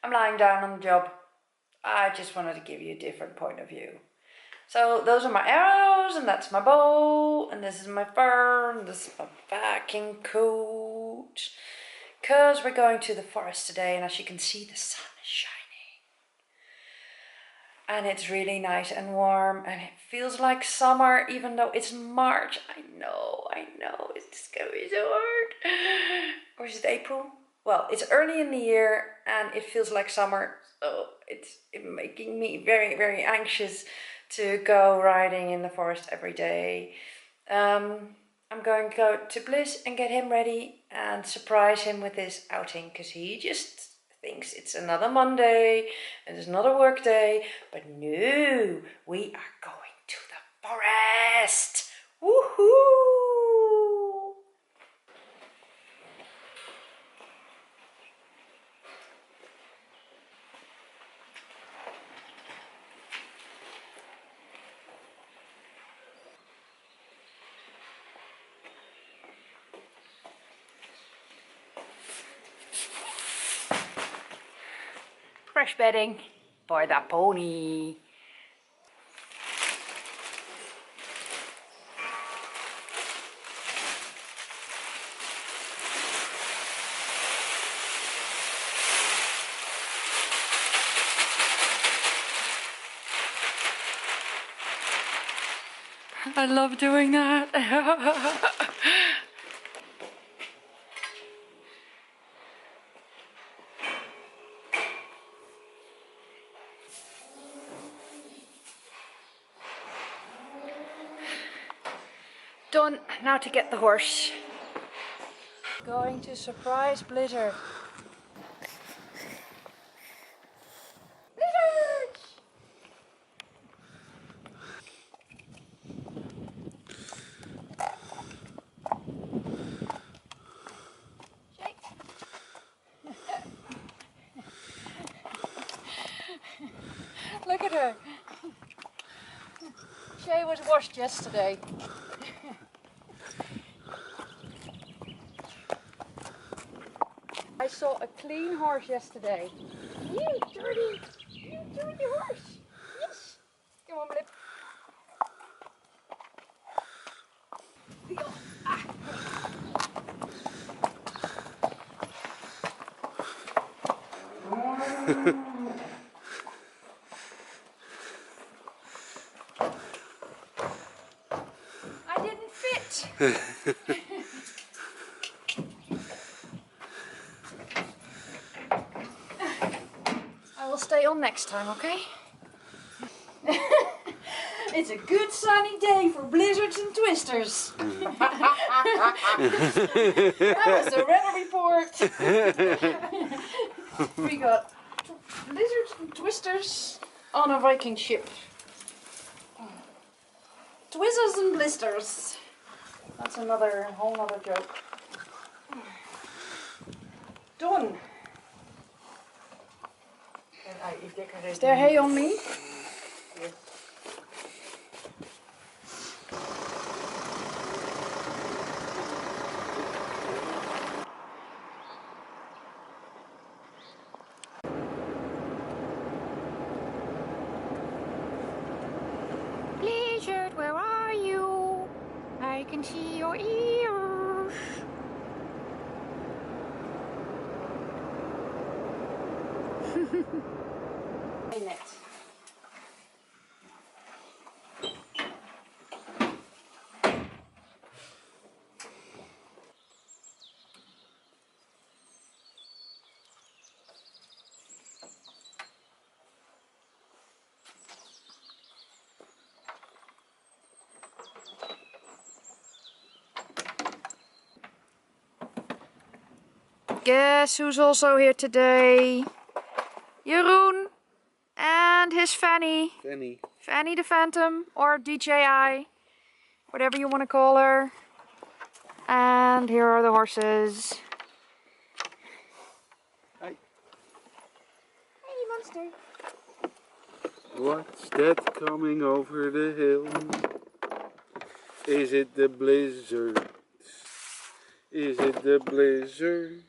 I'm lying down on the job. I just wanted to give you a different point of view. So those are my arrows, and that's my bow, and this is my fur, and this is my Viking coat. Because we're going to the forest today, and as you can see, the sun is shining. And it's really nice and warm, and it feels like summer, even though it's March. I know, it's gonna be so hard. Or is it April? Well, it's early in the year, and it feels like summer, so it's making me very, very anxious to go riding in the forest every day. I'm going to go to Bliss and get him ready and surprise him with this outing, because he just thinks it's another Monday and it's another work day. But no, we are going to the forest. Woohoo! Fresh bedding for the pony. I love doing that. Done. Now to get the horse. Going to surprise Blizzard. Blizzard! Shake. Look at her. Shay was washed yesterday. I saw a clean horse yesterday. You dirty horse. Yes. Come on, Blip. I didn't fit. I will stay on next time, okay? It's a good sunny day for blizzards and twisters. That was the weather report. We got blizzards and twisters on a Viking ship. Twizzles and blisters. That's another whole other joke. Done. Is there hay on me? Yes. Blizzard, where are you? I can see your ears. Net. Guess who's also here today? Jeroen and his Fanny. Fanny the Phantom, or DJI, whatever you want to call her. And here are the horses. Hi. Hey, monster. What's that coming over the hill? Is it the blizzard? Is it the blizzard?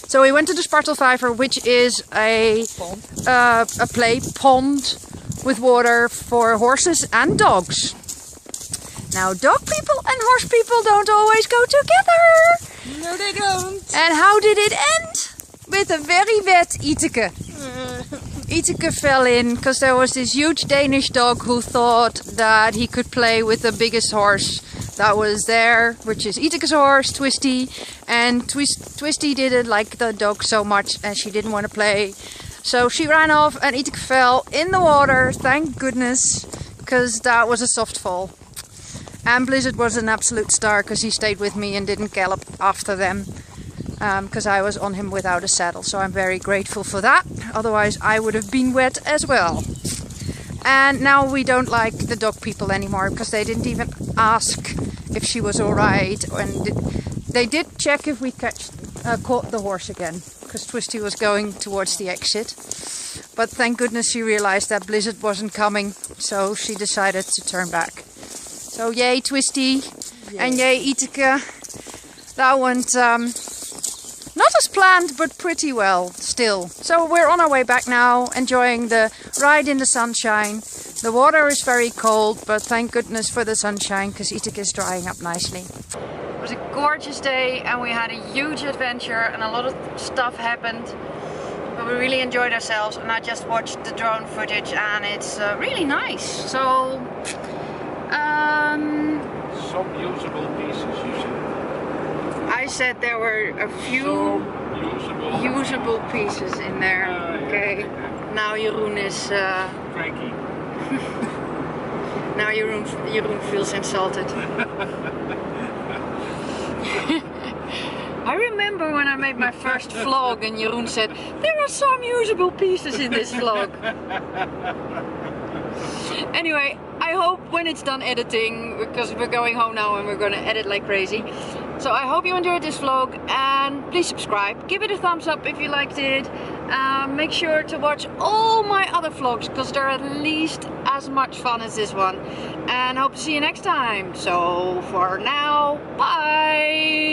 So we went to the Spartelvijver, which is a play pond with water for horses and dogs. Now dog people and horse people don't always go together. No, they don't. And how did it end? With a very wet Iteke. Iteke fell in because there was this huge Danish dog who thought that he could play with the biggest horse that was there, which is Iteke's horse, Twisty. And Twisty didn't like the dog so much and she didn't want to play. So she ran off and Iteke fell in the water, thank goodness, because that was a soft fall. And Blizzard was an absolute star because he stayed with me and didn't gallop after them. Because I was on him without a saddle, so I'm very grateful for that. Otherwise I would have been wet as well. And now we don't like the dog people anymore because they didn't even ask if she was alright. And they did check if we caught the horse again, because Twisty was going towards the exit. But thank goodness she realized that Blizzard wasn't coming, so she decided to turn back. So yay Twisty, and yay Iteke. That went not as planned, but pretty well still. So we're on our way back now, enjoying the ride in the sunshine. The water is very cold, but thank goodness for the sunshine, because Iteke is drying up nicely. It was a gorgeous day and we had a huge adventure and a lot of stuff happened. But we really enjoyed ourselves, and I just watched the drone footage and it's really nice. So Some usable pieces, you said. I said there were a few usable pieces in there. Okay. Yeah. Now Jeroen is Cranky. now Jeroen feels insulted. I remember when I made my first vlog and Jeroen said, there are some usable pieces in this vlog. Anyway, I hope when it's done editing, because we're going home now and we're going to edit like crazy. So I hope you enjoyed this vlog, and please subscribe. Give it a thumbs up if you liked it. Make sure to watch all my other vlogs, because they're at least as much fun as this one. And hope to see you next time. So for now, bye!